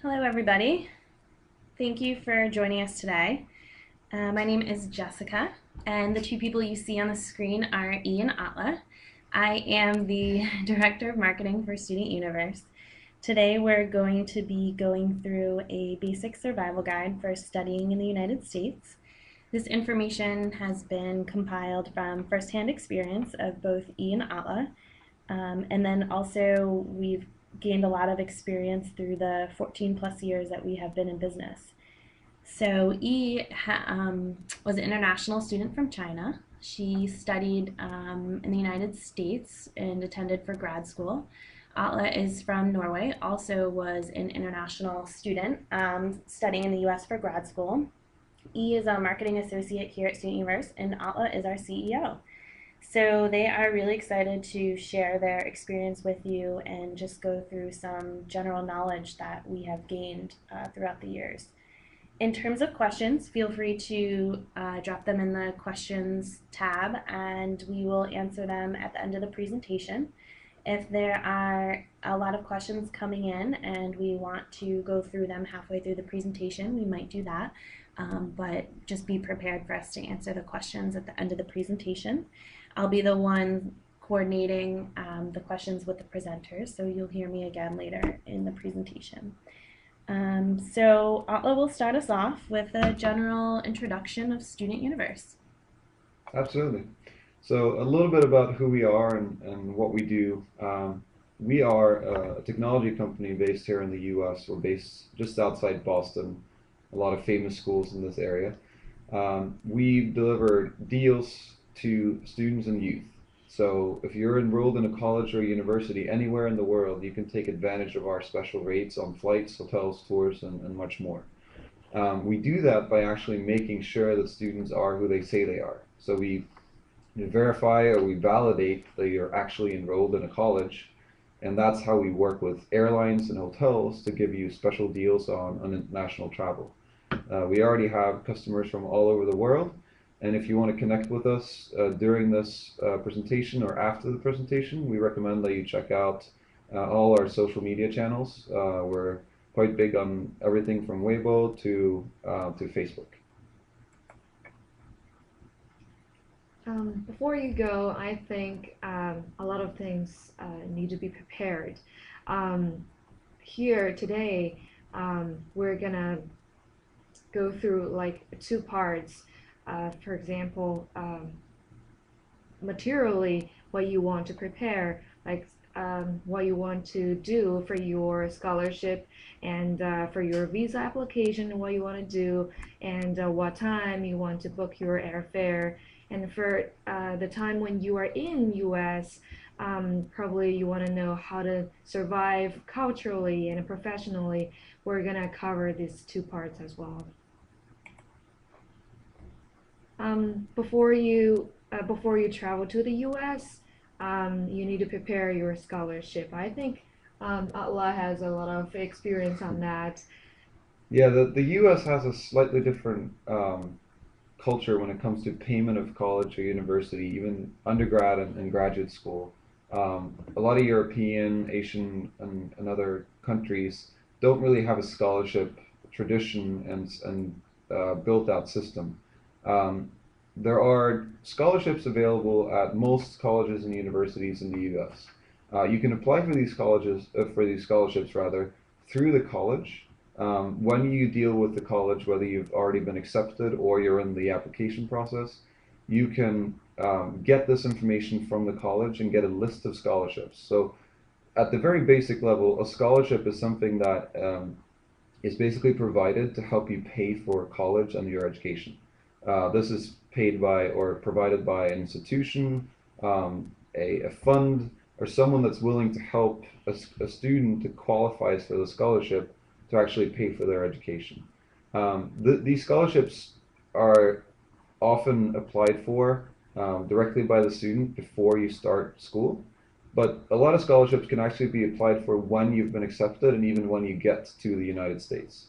Hello, everybody. Thank you for joining us today. My name is Jessica, and the two people you see on the screen are E and Atla. I am the Director of Marketing for Student Universe. Today, we're going to be going through a basic survival guide for studying in the United States. This information has been compiled from firsthand experience of both E and Atla, and then also we've gained a lot of experience through the 14 plus years that we have been in business. So was an international student from China. She studied in the United States and attended for grad school. Atla is from Norway, also was an international student studying in the US for grad school. E is a marketing associate here at Student Universe, and Atla is our CEO. So they are really excited to share their experience with you and just go through some general knowledge that we have gained throughout the years. In terms of questions, feel free to drop them in the questions tab and we will answer them at the end of the presentation. If there are a lot of questions coming in and we want to go through them halfway through the presentation, we might do that. But just be prepared for us to answer the questions at the end of the presentation. I'll be the one coordinating the questions with the presenters, so you'll hear me again later in the presentation. So Atla will start us off with a general introduction of Student Universe. Absolutely. So a little bit about who we are and what we do. We are a technology company based here in the US. We're based just outside Boston, a lot of famous schools in this area. We deliver deals to students and youth. So if you're enrolled in a college or university anywhere in the world, you can take advantage of our special rates on flights, hotels, tours, and much more. We do that by actually making sure that students are who they say they are. So we verify or we validate that you're actually enrolled in a college, and that's how we work with airlines and hotels to give you special deals on international travel. We already have customers from all over the world, and if you want to connect with us during this presentation or after the presentation, we recommend that you check out all our social media channels. We're quite big on everything from Weibo to Facebook. Before you go, I think a lot of things need to be prepared. Here today, we're gonna go through like two parts. For example, materially, what you want to prepare, like what you want to do for your scholarship and for your visa application, what you want to do, and what time you want to book your airfare. And for the time when you are in US, probably you want to know how to survive culturally and professionally. We're gonna cover these two parts as well. Before you travel to the U.S., you need to prepare your scholarship. I think Atla has a lot of experience on that. Yeah, the US has a slightly different culture when it comes to payment of college or university, even undergrad and graduate school. A lot of European, Asian, and other countries don't really have a scholarship tradition and built out system. Um, there are scholarships available at most colleges and universities in the U.S. You can apply for these scholarships rather, through the college. When you deal with the college, whether you've already been accepted or you're in the application process, you can get this information from the college and get a list of scholarships. So at the very basic level, a scholarship is something that is basically provided to help you pay for college and your education. This is paid by or provided by an institution, a fund, or someone that's willing to help a student that qualifies for the scholarship to actually pay for their education. These scholarships are often applied for directly by the student before you start school, but a lot of scholarships can actually be applied for when you've been accepted and even when you get to the United States.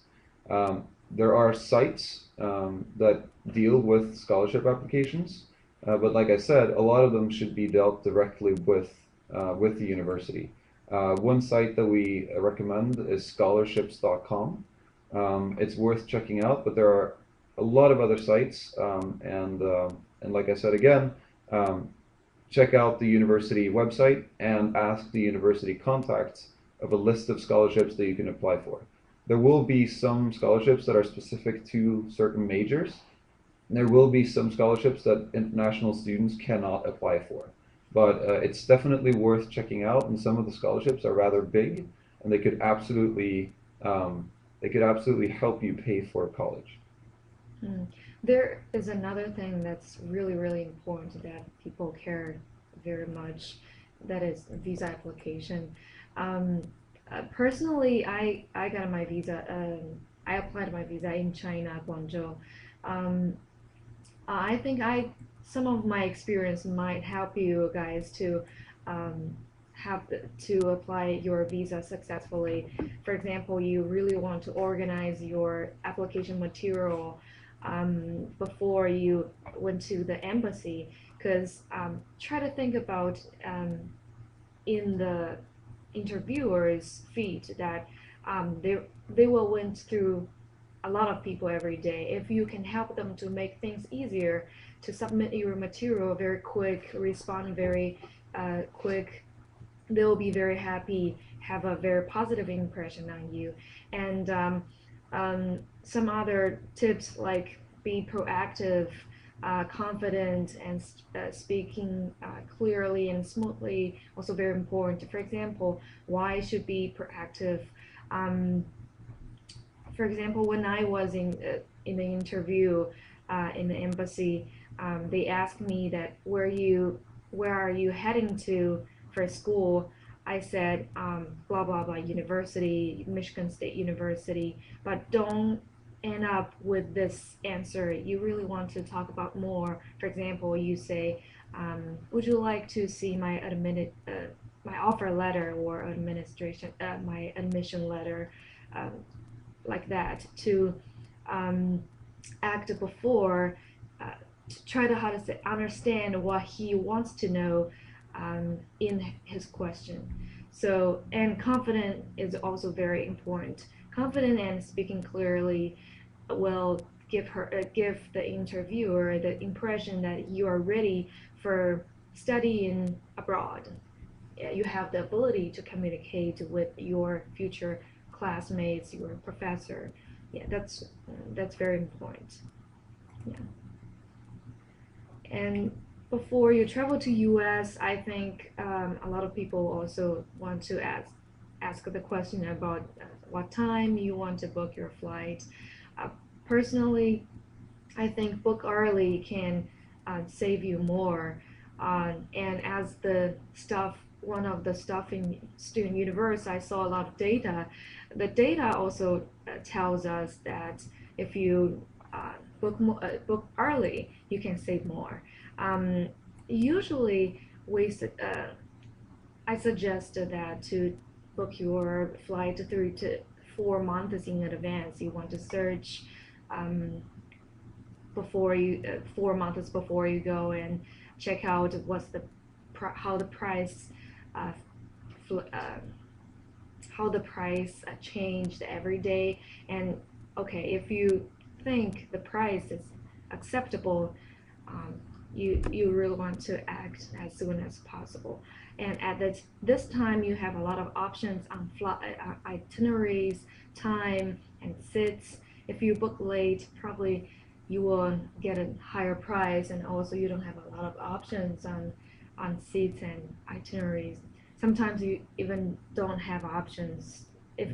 There are sites that deal with scholarship applications, but like I said, a lot of them should be dealt directly with the university. One site that we recommend is scholarships.com. It's worth checking out, but there are a lot of other sites, and like I said again, um, check out the university website and ask the university contacts of a list of scholarships that you can apply for. There will be some scholarships that are specific to certain majors. There will be some scholarships that international students cannot apply for. But it's definitely worth checking out, and some of the scholarships are rather big, and they could absolutely help you pay for college. Mm. There is another thing that's really, really important that people care very much. That is visa application. Um, Personally, I got my visa. I applied my visa in China, Guangzhou. Um, I think I some of my experience might help you guys to um, to apply your visa successfully. For example, you really want to organize your application material before you went to the embassy, because try to think about in the interviewer's feed that they will went through a lot of people every day. If you can help them to make things easier, to submit your material very quick, respond very quick, they'll be very happy, have a very positive impression on you. And some other tips like be proactive, confident, and speaking clearly and smoothly, also very important. For example, why should be proactive? Um, for example, when I was in the interview in the embassy, they asked me that where are you heading to for school? I said blah blah blah university, Michigan State University, but don't end up with this answer. You really want to talk about more. For example, you say, would you like to see my offer letter or administration my admission letter? Um, like that to um, act before to try to how to say understand what he wants to know in his question. So and confident is also very important. Confident and speaking clearly will give the interviewer the impression that you are ready for studying abroad. You have the ability to communicate with your future classmates, your professor. Yeah, that's very important. Yeah. And before you travel to US, I think a lot of people also want to ask the question about what time you want to book your flight. Uh, Personally, I think book early can save you more. And as one of the stuff in student universe, I saw a lot of data. The data also tells us that if you book early, you can save more. Um, Usually, I suggest that to book your flight 3 to 4 months in advance. You want to search um, before you 4 months before you go and check out how the price uh, uh, how the price changed every day. And okay, if you think the price is acceptable, um, you really want to act as soon as possible. And at this time, you have a lot of options on itineraries, time, and seats. If you book late, probably you will get a higher price, and also you don't have a lot of options on seats and itineraries. Sometimes you even don't have options if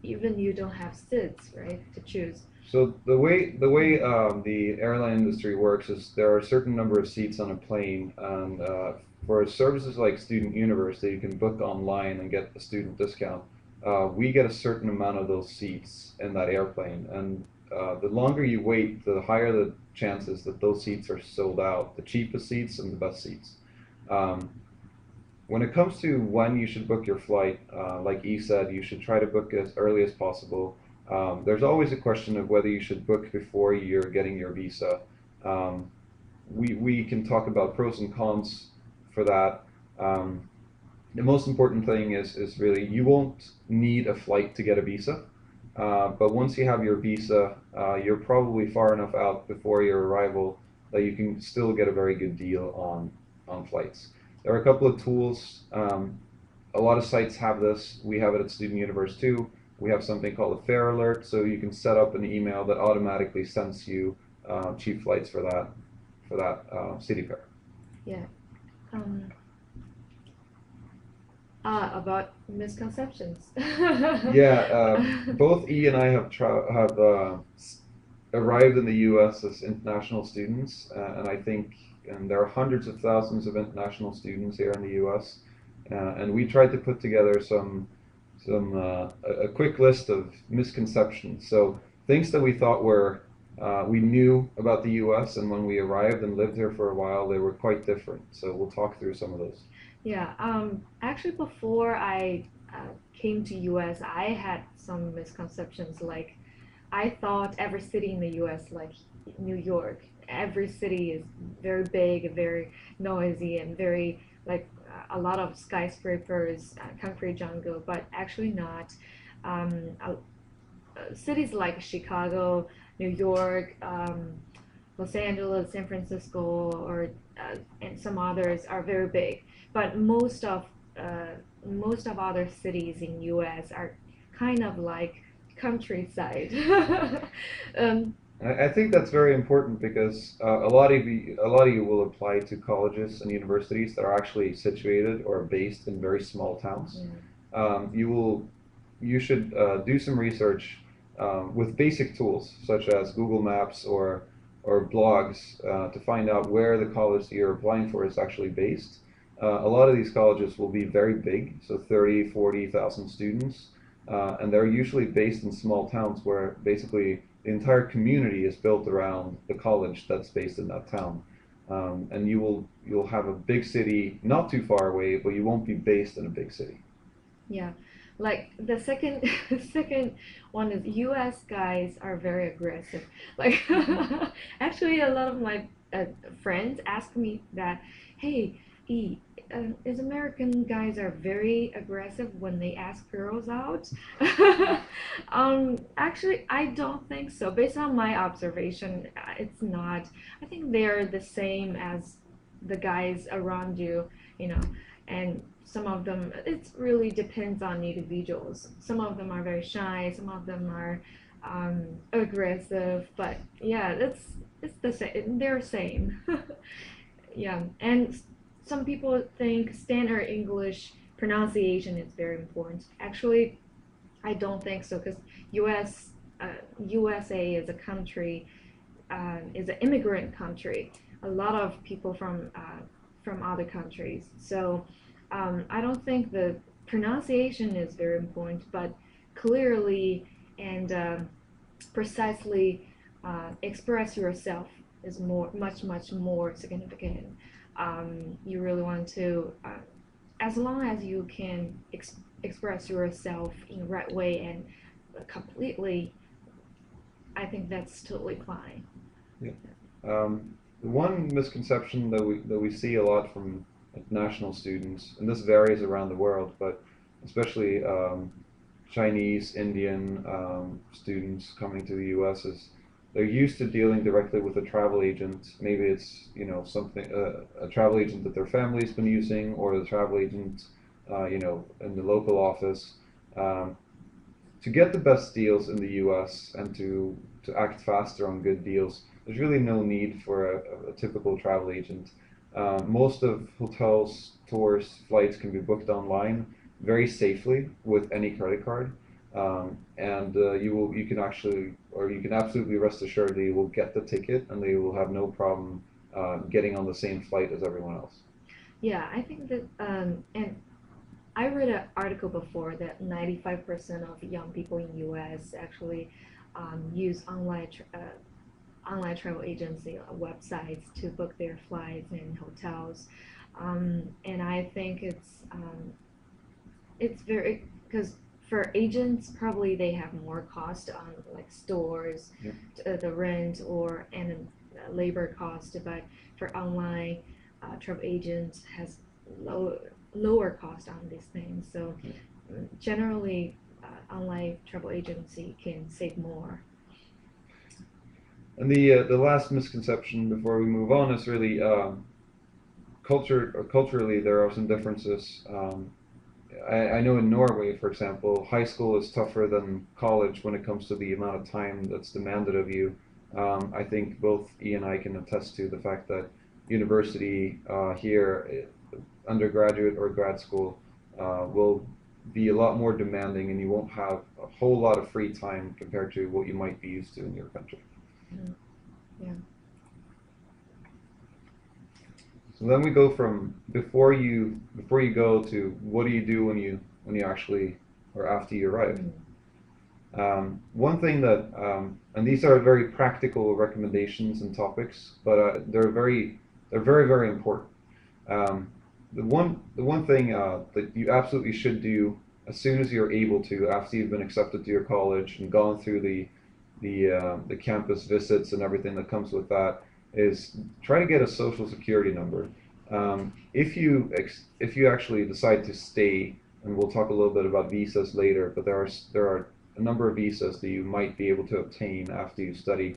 even you don't have seats, right, to choose. So the airline industry works is there are a certain number of seats on a plane, and for services like Student Universe that you can book online and get a student discount, we get a certain amount of those seats in that airplane, and the longer you wait, the higher the chances that those seats are sold out, the cheapest seats and the best seats. Um, when it comes to when you should book your flight, like E said, you should try to book as early as possible. There's always a question of whether you should book before you're getting your visa. Um, we can talk about pros and cons for that. Um, the most important thing is really you won't need a flight to get a visa. But once you have your visa, you're probably far enough out before your arrival that you can still get a very good deal on flights. There are a couple of tools. A lot of sites have this. We have it at Student Universe too. We have something called a fare alert, so you can set up an email that automatically sends you cheap flights for that city fare. Yeah. Um, about misconceptions. Yeah, both E and I have arrived in the U.S. as international students, and I think and there are hundreds of thousands of international students here in the U.S. And we tried to put together a quick list of misconceptions. So things that we thought we knew about the U.S. and when we arrived and lived here for a while, they were quite different. So we'll talk through some of those. Yeah, actually, before I came to US, I had some misconceptions. Like, I thought every city in the US, like New York, every city is very big, very noisy, and very like a lot of skyscrapers, concrete jungle, but actually not. Cities like Chicago, New York, Los Angeles, San Francisco, or and some others are very big. But most of other cities in U.S. are kind of like countryside. um, I think that's very important because a lot of you will apply to colleges and universities that are actually situated or based in very small towns. yeah, You should do some research with basic tools such as Google Maps or blogs to find out where the college that you're applying for is actually based. A lot of these colleges will be very big, so 30, 40,000 students, and they're usually based in small towns where basically the entire community is built around the college that's based in that town. And you'll have a big city not too far away, but you won't be based in a big city. yeah. Like the second second one is U.S. guys are very aggressive. Like actually, a lot of my friends ask me that, hey, E, is American guys are very aggressive when they ask girls out? Actually, I don't think so. Based on my observation, it's not. I think they're the same as the guys around you, you know, and some of them, it really depends on individuals. Some of them are very shy, some of them are aggressive, but yeah, it's the same. They're same. Yeah, and some people think standard English pronunciation is very important. Actually, I don't think so because U.S. USA is a country, is an immigrant country. A lot of people from other countries. So I don't think the pronunciation is very important, but clearly and precisely express yourself is much more significant. You really want to, as long as you can express yourself in the right way and completely, I think that's totally fine. Yeah. The one misconception that we see a lot from international students, and this varies around the world, but especially Chinese, Indian students coming to the U.S. is they're used to dealing directly with a travel agent. Maybe it's something a travel agent that their family's been using, or the travel agent in the local office. Um, to get the best deals in the U.S. and to act faster on good deals, there's really no need for a typical travel agent. Most of hotels, tours, flights can be booked online very safely with any credit card, and you can absolutely rest assured that you will get the ticket and they will have no problem getting on the same flight as everyone else. Yeah, I think that, and I read an article before that 95% of young people in US actually use online travel agency websites to book their flights and hotels. And I think it's very because for agents probably they have more cost on like stores, Yeah. the rent or and labor cost, but for online travel agents has low lower cost on these things. So generally, online travel agency can save more. And the last misconception before we move on is really culturally there are some differences. I know in Norway, for example, high school is tougher than college when it comes to the amount of time that's demanded of you. I think both E and I can attest to the fact that university here, undergraduate or grad school, will be a lot more demanding, and you won't have a whole lot of free time compared to what you might be used to in your country. Mm, yeah. So then we go from before you go to what do you do when you actually or after you arrive. One thing that and these are very practical recommendations and topics, but they're very important. Um, the one thing that you absolutely should do as soon as you're able to after you've been accepted to your college and gone through the campus visits and everything that comes with that is try to get a social security number. If you actually decide to stay, and we'll talk a little bit about visas later, but there are a number of visas that you might be able to obtain after you study.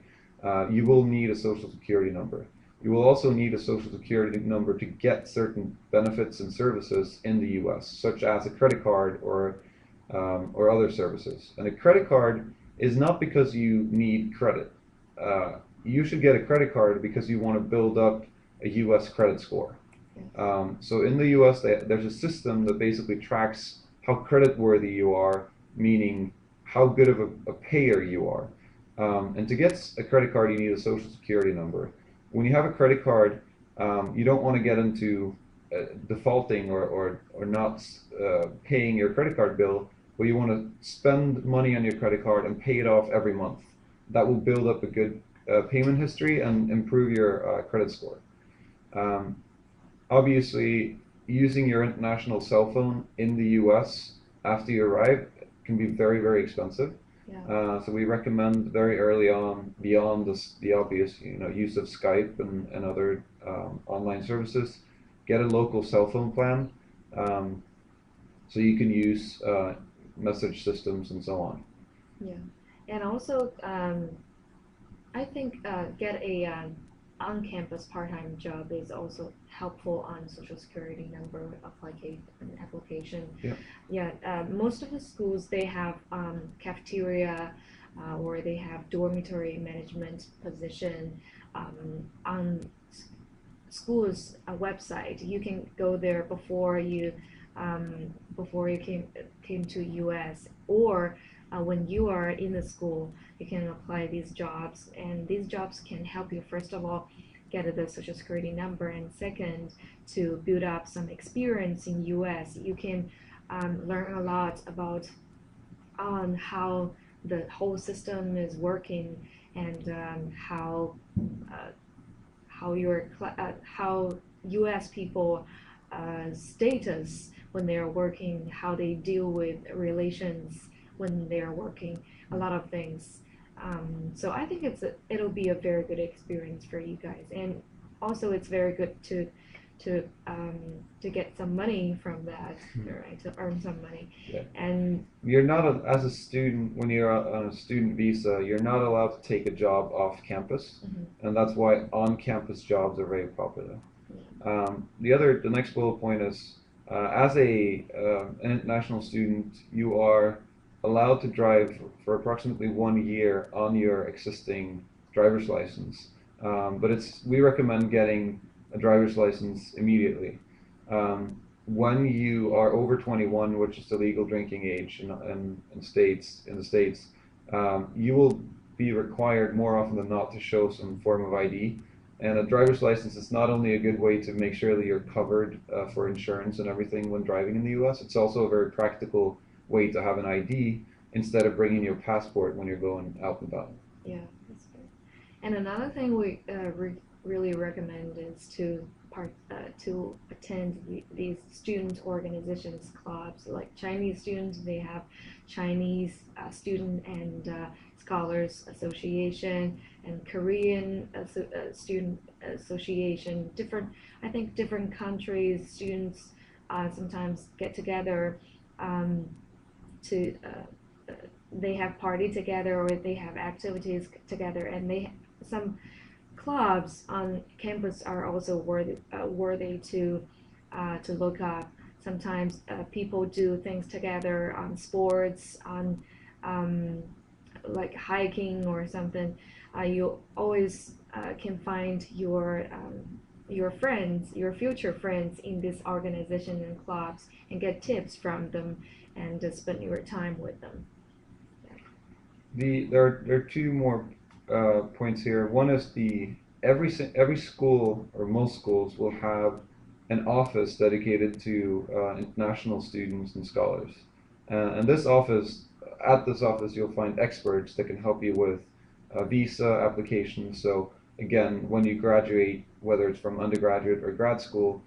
You will need a social security number. You will also need a social security number to get certain benefits and services in the U.S., such as a credit card or other services. And a credit card is not because you need credit. You should get a credit card because you want to build up a U.S. credit score. So in the U.S., there's a system that basically tracks how creditworthy you are, meaning how good of a payer you are. And to get a credit card, you need a social security number. When you have a credit card, you don't want to get into defaulting or not paying your credit card bill, but you want to spend money on your credit card and pay it off every month. That will build up a good payment history and improve your credit score. Um, Obviously, using your international cell phone in the US after you arrive can be very, very expensive. Yeah. So we recommend very early on, beyond the obvious, use of Skype and other online services, get a local cell phone plan, um, so you can use message systems and so on. Yeah. And also, I think get a on-campus part-time job is also helpful on social security number application. Yeah. Yeah, most of the schools they have cafeteria or they have dormitory management position on school's website. You can go there before you came to US, or when you are in the school, you can apply these jobs, and these jobs can help you first of all get the social security number, and second to build up some experience in US. You can learn a lot about on how the whole system is working, and uh, how U.S. people status when they are working, how they deal with relations when they are working, a lot of things. So I think it'll be a very good experience for you guys, and also it's very good to to get some money from that, right? To earn some money. Yeah. And You're not as a student when you're on a student visa. You're not allowed to take a job off campus, and that's why on-campus jobs are very popular. The next bullet point is as an international student, you are allowed to drive for approximately 1 year on your existing driver's license. But we recommend getting a driver's license immediately. When you are over 21, which is the legal drinking age in the states, you will be required more often than not to show some form of ID. And a driver's license is not only a good way to make sure that you're covered for insurance and everything when driving in the U.S., it's also a very practical way to have an ID instead of bringing your passport when you're going out and about. yeah, that's good. And another thing we really recommend is to attend these student organizations clubs. Like Chinese students, they have Chinese Student and Scholars Association, and Korean Student Association. I think different countries students sometimes get together um, to they have party together or they have activities together, and they some clubs on campus are also worthy to look up. Sometimes people do things together on sports, on um, like hiking or something. You always can find your friends, your future friends in this organization and clubs, and get tips from them, and spend your time with them. There are two more points here. One is every school or most schools will have an office dedicated to international students and scholars. And at this office, you'll find experts that can help you with visa applications. So again, when you graduate, whether it's from undergraduate or grad school,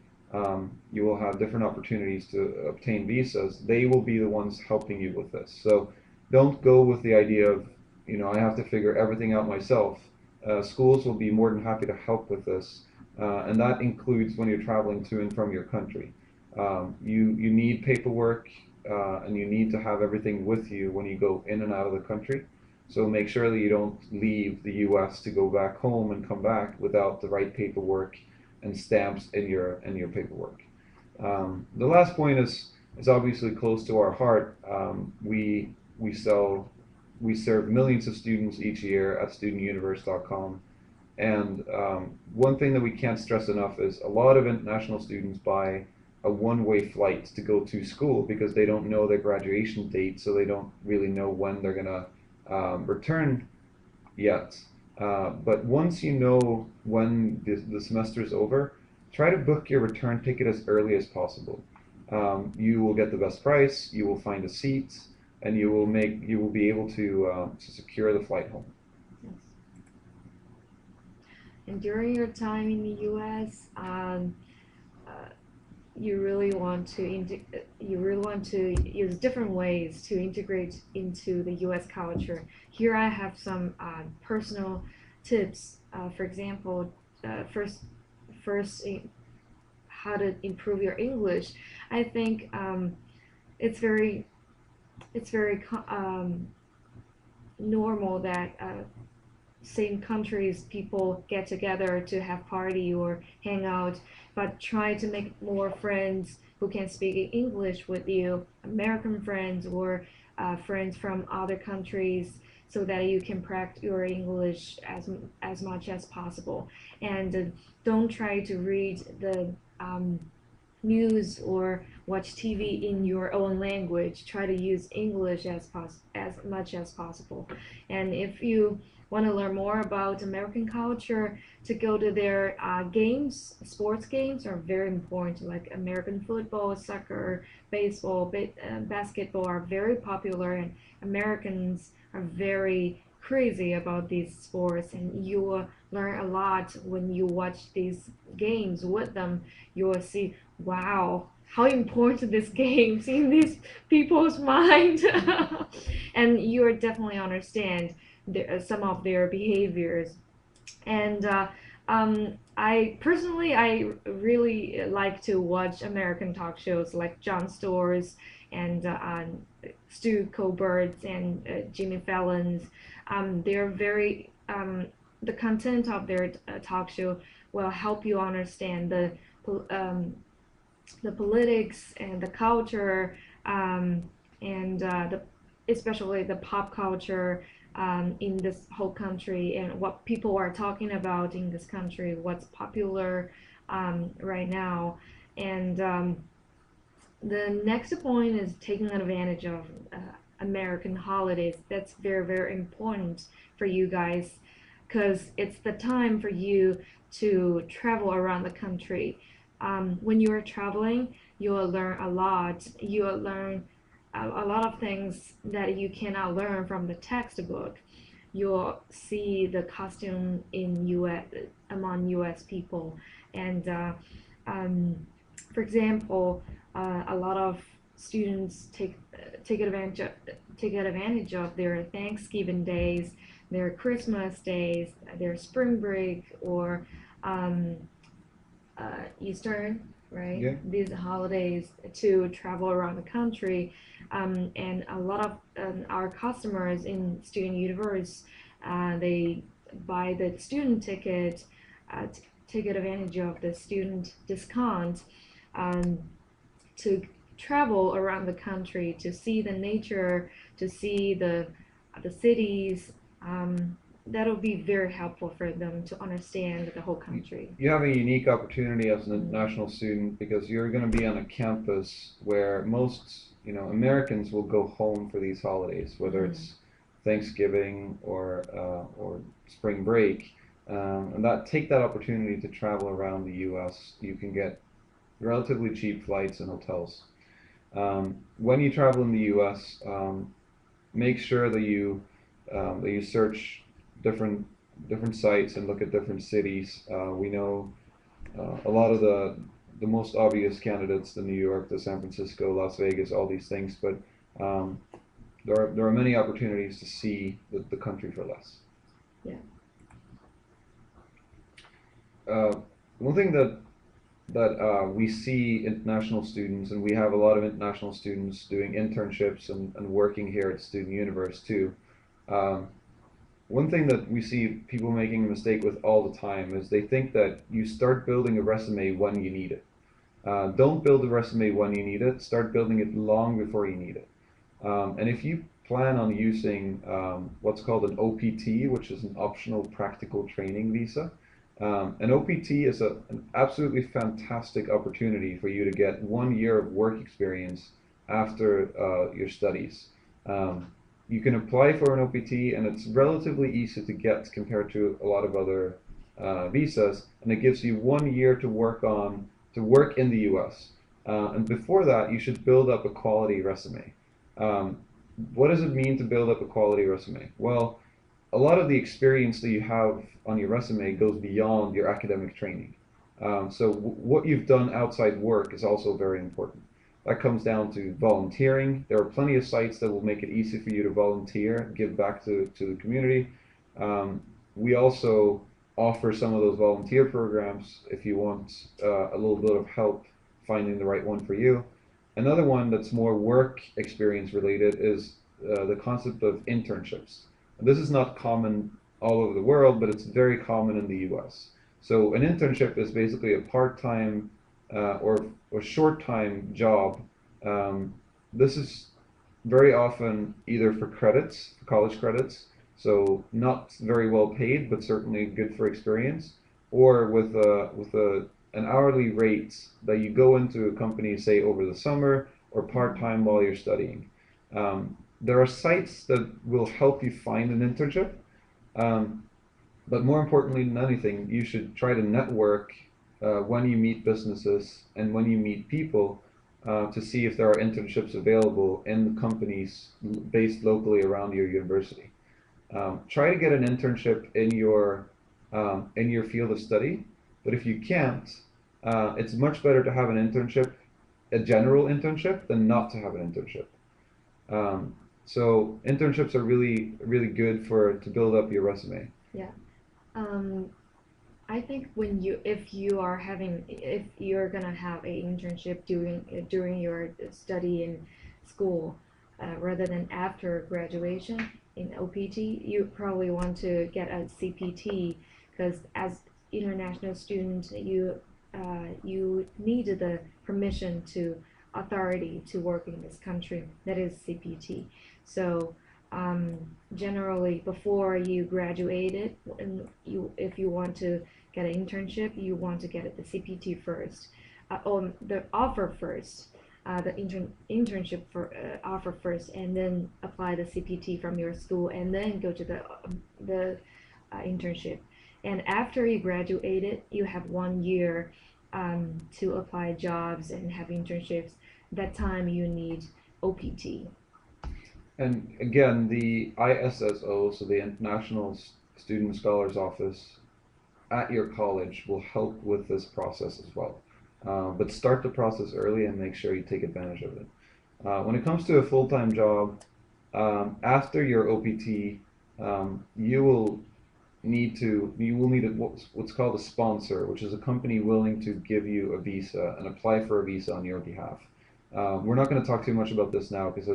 you will have different opportunities to obtain visas. They will be the ones helping you with this. So don't go with the idea of, I have to figure everything out myself. Schools will be more than happy to help with this, and that includes when you're traveling to and from your country. You need paperwork, and you need to have everything with you when you go in and out of the country. So make sure that you don't leave the U.S. to go back home and come back without the right paperwork and stamps in your paperwork. The last point is obviously close to our heart. We sell we serve millions of students each year at studentuniverse.com. And one thing that we can't stress enough is a lot of international students buy a one-way flight to go to school because they don't know their graduation date, so they don't really know when they're going to return yet. But once you know when the semester is over, try to book your return ticket as early as possible. You will get the best price, you will find a seat, and you will be able to secure the flight home. Yes. And during your time in the U.S., you really want to use different ways to integrate into the U.S. culture. Here I have some personal tips. For example, first, how to improve your English. I think it's very normal that same countries people get together to have party or hang out, but try to make more friends who can speak English with you, American friends or friends from other countries, so that you can practice your English as much as possible. And don't try to read the news or watch TV in your own language. Try to use English as much as possible. And if you want to learn more about American culture, to go to their games, sports games are very important, like American football, soccer, baseball, basketball are very popular, and Americans are very crazy about these sports, and you will learn a lot when you watch these games with them. You will see, wow, how important this game's in these people's mind. And you will definitely understand some of their behaviors. And I really like to watch American talk shows like Jon Stewart's and Stu Colbert's and Jimmy Fallon's. They're very the content of their talk show will help you understand the politics and the culture, and especially the pop culture in this whole country, and what people are talking about in this country, what's popular right now. And the next point is taking advantage of American holidays. That's very, very important for you guys, because it's the time for you to travel around the country. When you are traveling, you will learn a lot. You will learn a lot of things that you cannot learn from the textbook. You'll see the costume in US among US people, and for example, a lot of students take advantage of their Thanksgiving days, their Christmas days, their spring break, or Eastern right? Yeah. These holidays to travel around the country. And a lot of our customers in Student Universe, they buy the student ticket, take advantage of the student discount um, to travel around the country to see the nature, to see the cities. That'll be very helpful for them to understand the whole country. You have a unique opportunity as an Mm. international student because you're going to be on a campus where most, Americans will go home for these holidays, whether Mm. it's Thanksgiving or spring break, and take that opportunity to travel around the U.S. You can get relatively cheap flights and hotels. When you travel in the U.S., make sure that you search different different sites and look at different cities. We know a lot of the most obvious candidates: the New York, the San Francisco, Las Vegas, all these things. But um, there are many opportunities to see the country for less. Yeah. One thing that we see international students, and we have a lot of international students doing internships and working here at Student Universe too. Um, One thing that we see people making a mistake with all the time is they think that you start building a resume when you need it. Don't build a resume when you need it. Start building it long before you need it. And if you plan on using what's called an OPT, which is an optional practical training visa, an OPT is an absolutely fantastic opportunity for you to get 1 year of work experience after your studies. Um, you can apply for an OPT, and it's relatively easy to get compared to a lot of other visas, and it gives you 1 year to work in the U.S. And before that, you should build up a quality resume. Um, what does it mean to build up a quality resume? Well, a lot of the experience that you have on your resume goes beyond your academic training. So what you've done outside work is also very important. That comes down to volunteering. There are plenty of sites that will make it easy for you to volunteer, give back to the community. Um, we also offer some of those volunteer programs if you want a little bit of help finding the right one for you. Another one that's more work experience related is the concept of internships. This is not common all over the world, but it's very common in the US. So an internship is basically a part-time or short-time job. Um, this is very often either for credits, for college credits, so not very well paid, but certainly good for experience, or with an hourly rate that you go into a company, say over the summer or part-time while you're studying. There are sites that will help you find an internship, um, but more importantly than anything, you should try to network when you meet businesses and when you meet people to see if there are internships available in the companies based locally around your university. Try to get an internship in your field of study, but if you can't, it's much better to have an internship, a general internship, than not to have an internship. Um, so internships are really really good for to build up your resume. Yeah. Um, I think when you if you're gonna have a internship during your study in school, rather than after graduation in OPT, you probably want to get a CPT because as international student, you need the permission to authority to work in this country. That is CPT. So um, generally before you graduated and if you want to get an internship you want to get the CPT first or the offer first the internship for offer first and then apply the CPT from your school and then go to the internship and after you graduated you have 1 year to apply jobs and have internships that time you need OPT. And again, the ISSO, so the International Student Scholars Office at your college, will help with this process as well. But start the process early and make sure you take advantage of it. When it comes to a full-time job, after your OPT, you will you will need what's called a sponsor, which is a company willing to give you a visa and apply for a visa on your behalf. We're not going to talk too much about this now because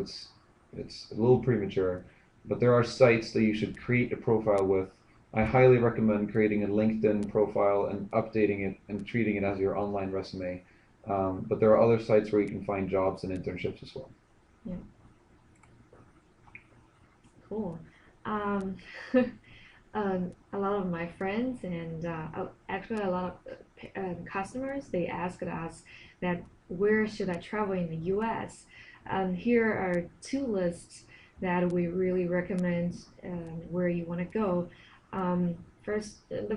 it's a little premature, but there are sites that you should create a profile with. I highly recommend creating a LinkedIn profile and updating it and treating it as your online resume. But there are other sites where you can find jobs and internships as well. Yeah, cool. Um, a lot of my friends and actually a lot of customers, they asked us that where should I travel in the U.S. Here are two lists that we really recommend where you want to go. The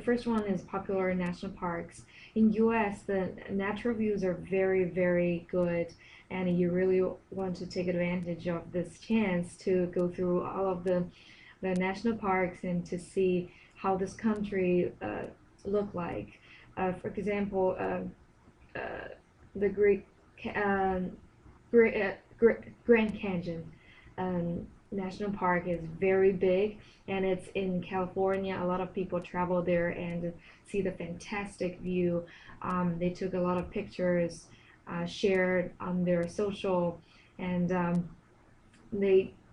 first one is popular national parks. In U.S., the natural views are very, very good, and you really want to take advantage of this chance to go through all of the national parks and to see how this country look like. For example, uh, the Great, Grand Canyon National Park is very big, and it's in California. A lot of people travel there and see the fantastic view. They took a lot of pictures, shared on their social, and a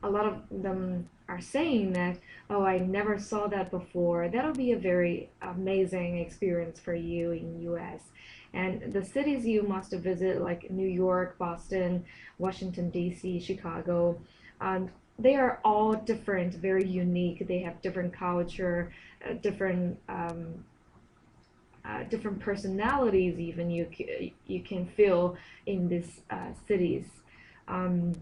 lot of them are saying that, oh, I never saw that before. That'll be a very amazing experience for you in US. And the cities you must visit, like New York, Boston, Washington D.C., Chicago, they are all different, very unique. They have different culture, different personalities. Even you can feel in these cities. Um,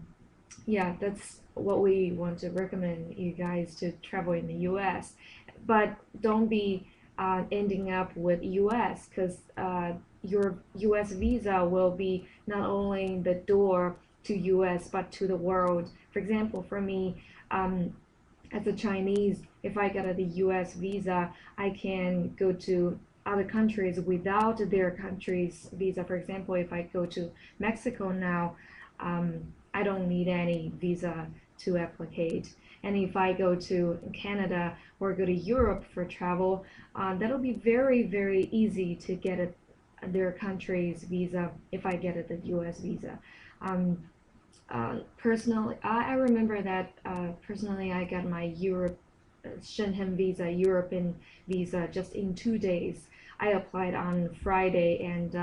yeah, that's what we want to recommend you guys to travel in the U.S. But don't be ending up with U.S. because your U.S. visa will be not only the door to U.S. but to the world. For example, for me, as a Chinese, if I get the U.S. visa, I can go to other countries without their country's visa. For example, if I go to Mexico now, I don't need any visa to applicate. And if I go to Canada or go to Europe for travel, that'll be very, very easy to get their country's visa if I get the U.S. visa. Um, Personally, I remember that personally I got my Europe Schengen visa, European visa, just in 2 days. I applied on Friday and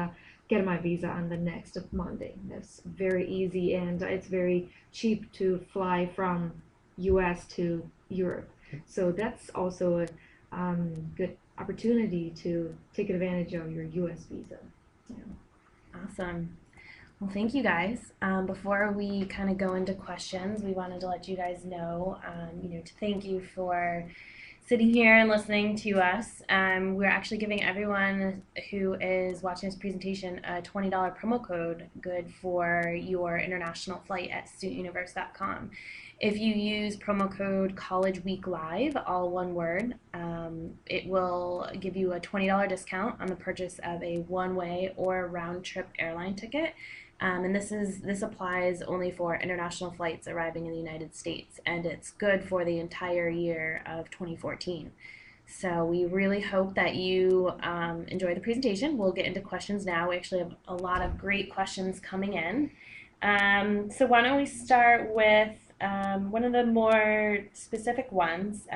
get my visa on the next Monday. That's very easy and it's very cheap to fly from US to Europe. So that's also a good opportunity to take advantage of your US visa. Yeah. Awesome. Well, thank you guys. Before we kind of go into questions, we wanted to let you guys know, to thank you for sitting here and listening to us. We're actually giving everyone who is watching this presentation a $20 promo code good for your international flight at studentuniverse.com. If you use promo code College Week Live, all one word, it will give you a $20 discount on the purchase of a one-way or round-trip airline ticket. And this applies only for international flights arriving in the United States, and it's good for the entire year of 2014. So we really hope that you enjoy the presentation. We'll get into questions now. We actually have a lot of great questions coming in. So why don't we start with one of the more specific ones.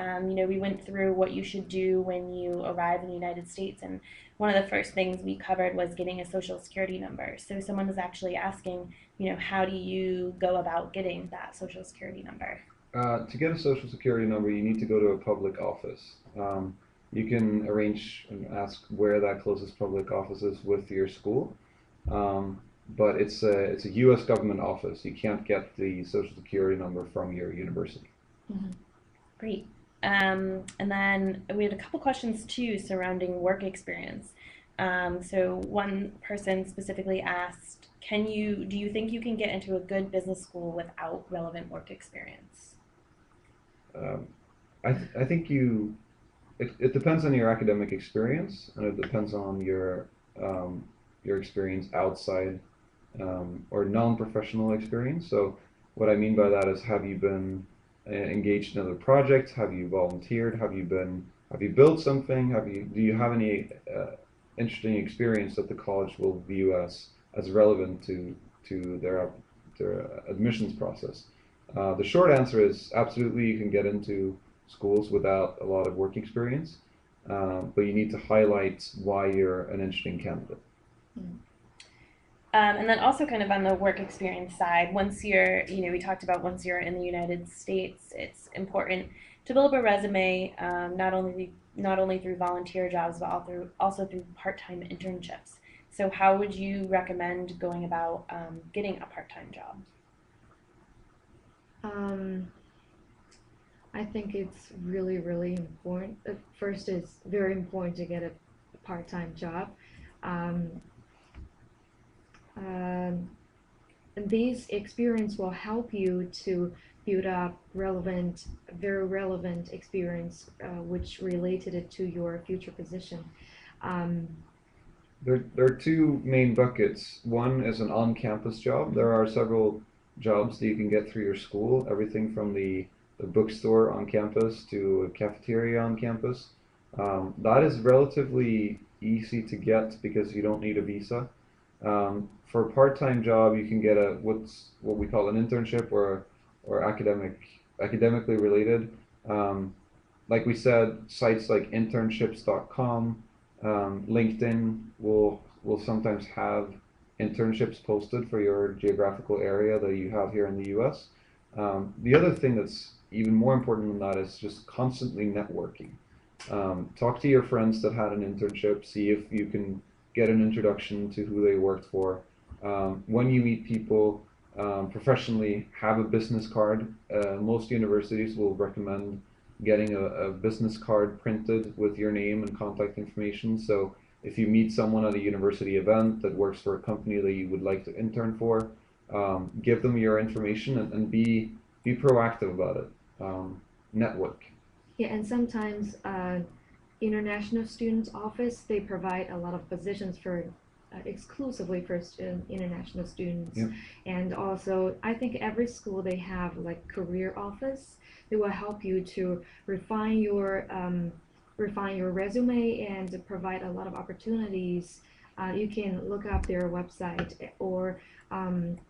We went through what you should do when you arrive in the United States, and one of the first things we covered was getting a social security number. So someone was actually asking, how do you go about getting that social security number? To get a social security number, you need to go to a public office. You can arrange and ask where that closest public office is with your school, but it's a U.S. government office. You can't get the social security number from your university. Mm-hmm. Great. And then we had a couple questions too surrounding work experience. So one person specifically asked, do you think you can get into a good business school without relevant work experience? I think it depends on your academic experience, and it depends on your experience outside or non-professional experience. So what I mean by that is, have you been engaged in other projects? Have you volunteered? Have you been have you built something? Do you have any interesting experience that the college will view as relevant to their admissions process? The short answer is absolutely you can get into schools without a lot of work experience, but you need to highlight why you're an interesting candidate. And then also kind of on the work experience side, once you're, we talked about once you're in the United States, it's important to build up a resume, not only through volunteer jobs, but also through part-time internships. So how would you recommend going about getting a part-time job? Um, I think it's really, really important. First, it's very important to get a part-time job. Um, um, and these experience will help you to build up very relevant experience, which related it to your future position. Um, There are two main buckets. One is an on-campus job. There are several jobs that you can get through your school, everything from the bookstore on campus to a cafeteria on campus. That is relatively easy to get because you don't need a visa. For a part-time job, you can get what we call an internship or academically related. Um, like we said, sites like internships.com, LinkedIn will sometimes have internships posted for your geographical area that you have here in the U.S. The other thing that's even more important than that is just constantly networking. Talk to your friends that had an internship, see if you can get an introduction to who they worked for. When you meet people professionally, have a business card. Most universities will recommend getting a business card printed with your name and contact information. So if you meet someone at a university event that works for a company that you would like to intern for, give them your information and be proactive about it. Network. yeah, and sometimes international students office they provide a lot of positions for exclusively for international students. Yeah. And also I think every school they have like career office. They will help you to refine your resume and provide a lot of opportunities. You can look up their website, or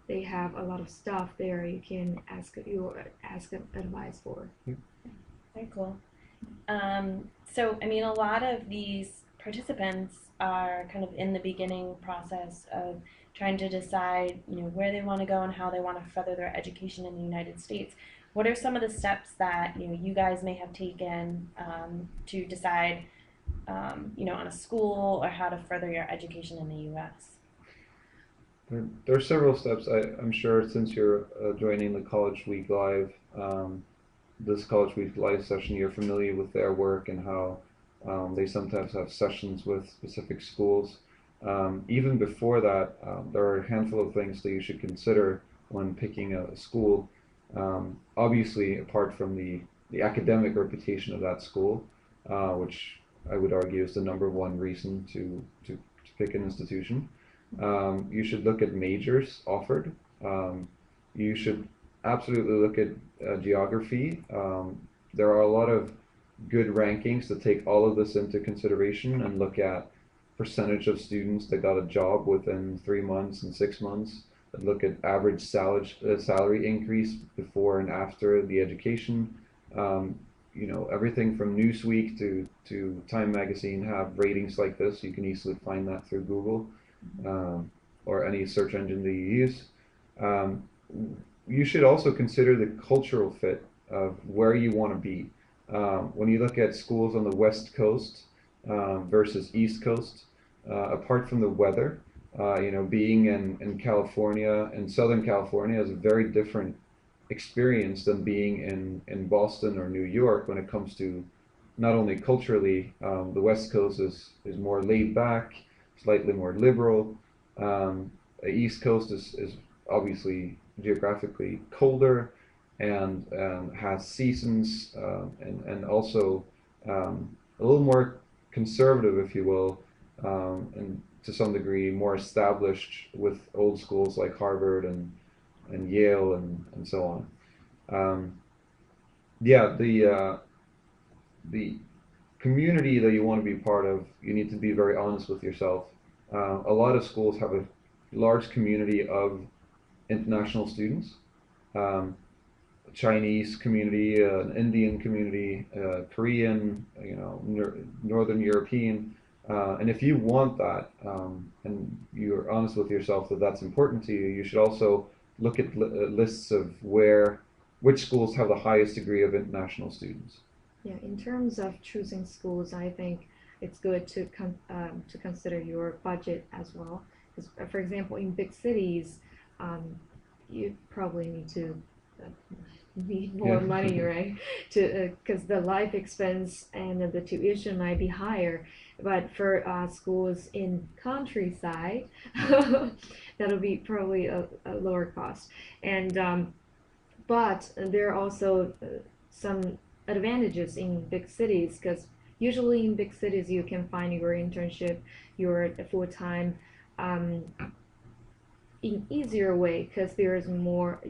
they have a lot of stuff there you can ask advice for. Very cool. So, I mean, a lot of these participants are kind of in the beginning process of trying to decide, where they want to go and how they want to further their education in the United States. What are some of the steps that, you guys may have taken to decide, on a school or how to further your education in the U.S.? There are several steps. I'm sure since you're joining the College Week Live, this College Week Live session, you're familiar with their work and how they sometimes have sessions with specific schools. Even before that, there are a handful of things that you should consider when picking a school. Obviously, apart from the academic reputation of that school, which I would argue is the number one reason to pick an institution. You should look at majors offered. You should absolutely look at geography. There are a lot of good rankings that take all of this into consideration and look at percentage of students that got a job within 3 months and 6 months. That look at average salary increase before and after the education. Everything from Newsweek to Time Magazine have ratings like this. You can easily find that through Google or any search engine that you use. Um, you should also consider the cultural fit of where you want to be. When you look at schools on the West Coast versus East Coast, apart from the weather, being in California, in Southern California, is a very different experience than being in Boston or New York when it comes to not only culturally, the West Coast is more laid back, slightly more liberal. The East Coast is obviously geographically colder and has seasons and also a little more conservative, if you will, and to some degree more established with old schools like Harvard and Yale and so on. Yeah, the community that you want to be part of, you need to be very honest with yourself. A lot of schools have a large community of international students, um, Chinese community, an Indian community, Korean, Northern European. And if you want that, and you're honest with yourself that that's important to you, you should also look at lists of which schools have the highest degree of international students. Yeah, in terms of choosing schools, I think it's good to consider your budget as well. Because, for example, in big cities, um, you probably uh, need more Yeah. money, right? To because the life expense and the tuition might be higher. But for schools in countryside, that'll be probably a lower cost. And but there are also some advantages in big cities because usually in big cities you can find your internship, your full time um, in easier way because there's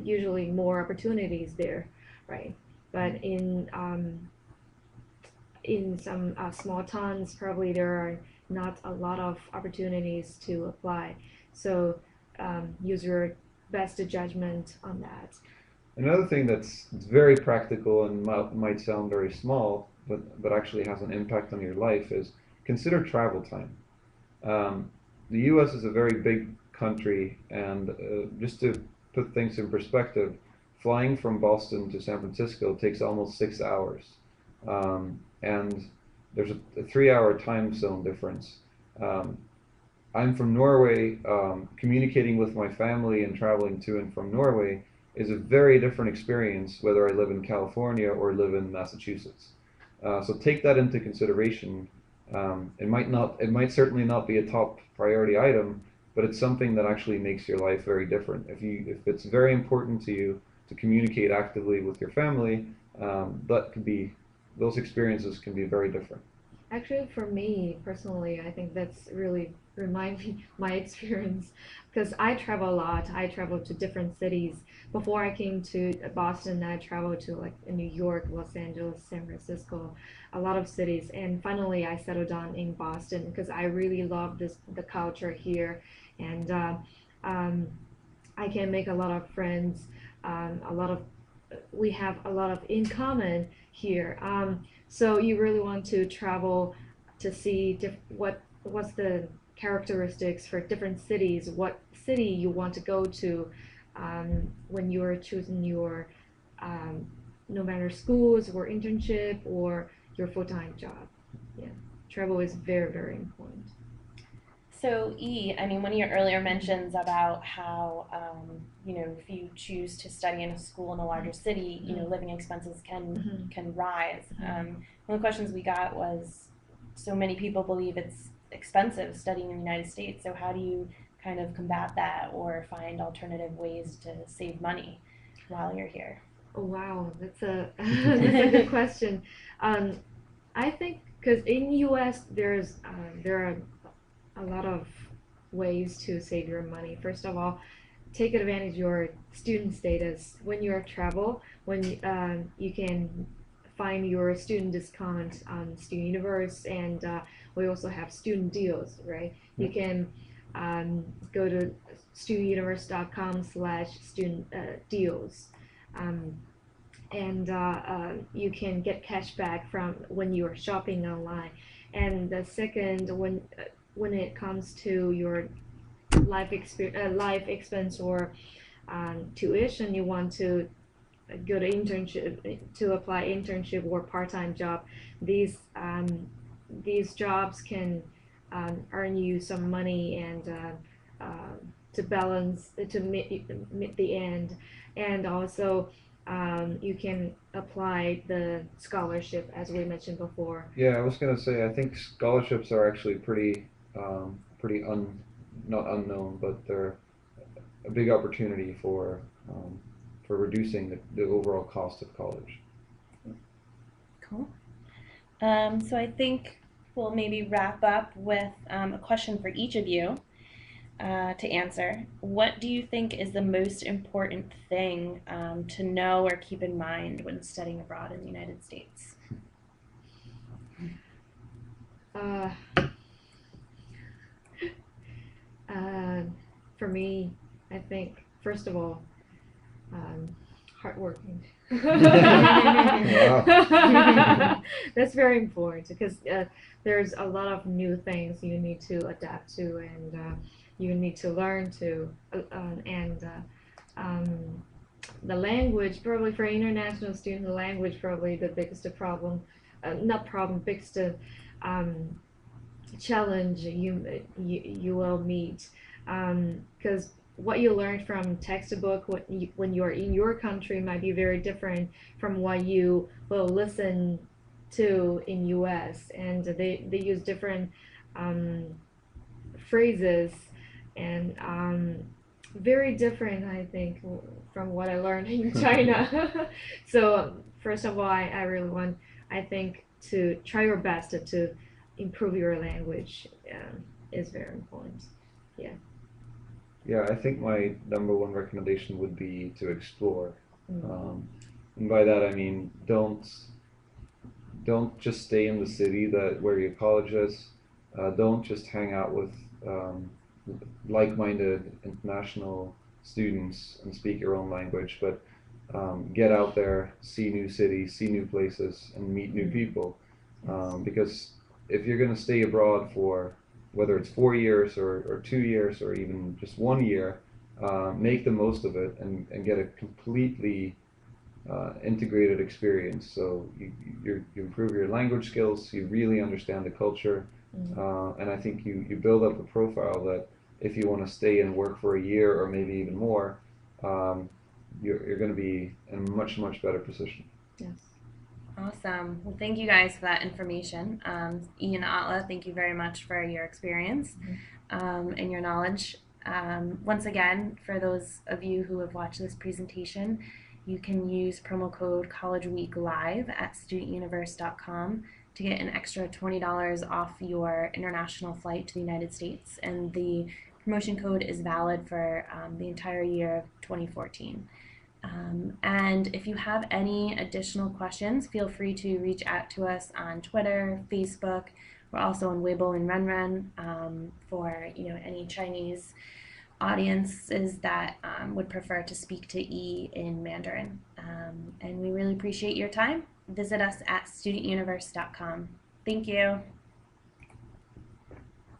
usually more opportunities there, right? But in some small towns, probably there are not a lot of opportunities to apply. So use your best judgment on that. Another thing that's very practical and might sound very small, but actually has an impact on your life is consider travel time. Um, the U.S. is a very big country, and just to put things in perspective, flying from Boston to San Francisco takes almost 6 hours, and there's a 3-hour time zone difference. Um, I'm from Norway. Communicating with my family and traveling to and from Norway is a very different experience whether I live in California or live in Massachusetts. So take that into consideration. It might certainly not be a top priority item, but it's something that actually makes your life very different. If it's very important to you to communicate actively with your family, those experiences can be very different. Actually, for me personally, I think that's really remind me my experience because I travel a lot. I travel to different cities. Before I came to Boston, I traveled to like New York, Los Angeles, San Francisco, a lot of cities. And finally, I settled down in Boston because I really love the culture here, and um, I can make a lot of friends. A lot of we have a lot of in common here. So you really want to travel to see what's the characteristics for different cities, what city you want to go to when you're choosing your um, no matter schools or internship or your full-time job. Yeah, travel is very, very important. So, I mean, one of your earlier mentions about how, if you choose to study in a school in a larger city, living expenses can rise. One of the questions we got was, so many people believe it's expensive studying in the United States. So, how do you kind of combat that or find alternative ways to save money while you're here? Oh, wow, that's a that's a good question. Um, I think because in U.S. there are a lot of ways to save your money. First of all, take advantage of your student status when you travel. When you can find your student discount on Student Universe, and we also have student deals, right? You can go to studentuniverse.com/student deals. Um, and you can get cash back from when you are shopping online. And the second, when it comes to your life expense or tuition, you want to go to internship to apply internship or part-time job. These these jobs can earn you some money and to balance to meet the end, and also you can apply the scholarship as we mentioned before. Yeah, I was going to say, I think scholarships are actually pretty not unknown, but they're a big opportunity for reducing the overall cost of college. Cool. So I think we'll maybe wrap up with a question for each of you to answer. What do you think is the most important thing to know or keep in mind when studying abroad in the United States? Uh, uh, for me, I think first of all, um, hardworking. Wow. That's very important because there's a lot of new things you need to adapt to and you need to learn to. And the language, probably for international students, the language probably the biggest problem, not problem, biggest challenge you will meet because what you learned from textbook when you're in your country might be very different from what you will listen to in US, and they use different um, phrases and very different, I think, from what I learned in China. So first of all, I really want, I think, to try your best to improve your language is very important. Yeah. Yeah, I think my number one recommendation would be to explore. Mm. And by that I mean don't just stay in the city that where your college is. Don't just hang out with um, like-minded international students and speak your own language, but get out there, see new cities, see new places, and meet new people. Because if you're going to stay abroad for whether it's 4 years or 2 years or even just 1 year, make the most of it and get a completely integrated experience. So you improve your language skills, you really understand the culture, and I think you build up a profile that if you want to stay and work for a year or maybe even more, um, you're going to be in a much better position. Yes. Awesome. Well, thank you guys for that information. Ian, Atla, thank you very much for your experience and your knowledge. Once again, for those of you who have watched this presentation, you can use promo code College Week Live at studentuniverse.com to get an extra $20 off your international flight to the United States. And the promotion code is valid for the entire year of 2014. And if you have any additional questions, feel free to reach out to us on Twitter, Facebook. We're also on Weibo and Renren for any Chinese audiences that would prefer to speak to E in Mandarin. And we really appreciate your time. Visit us at studentuniverse.com. Thank you.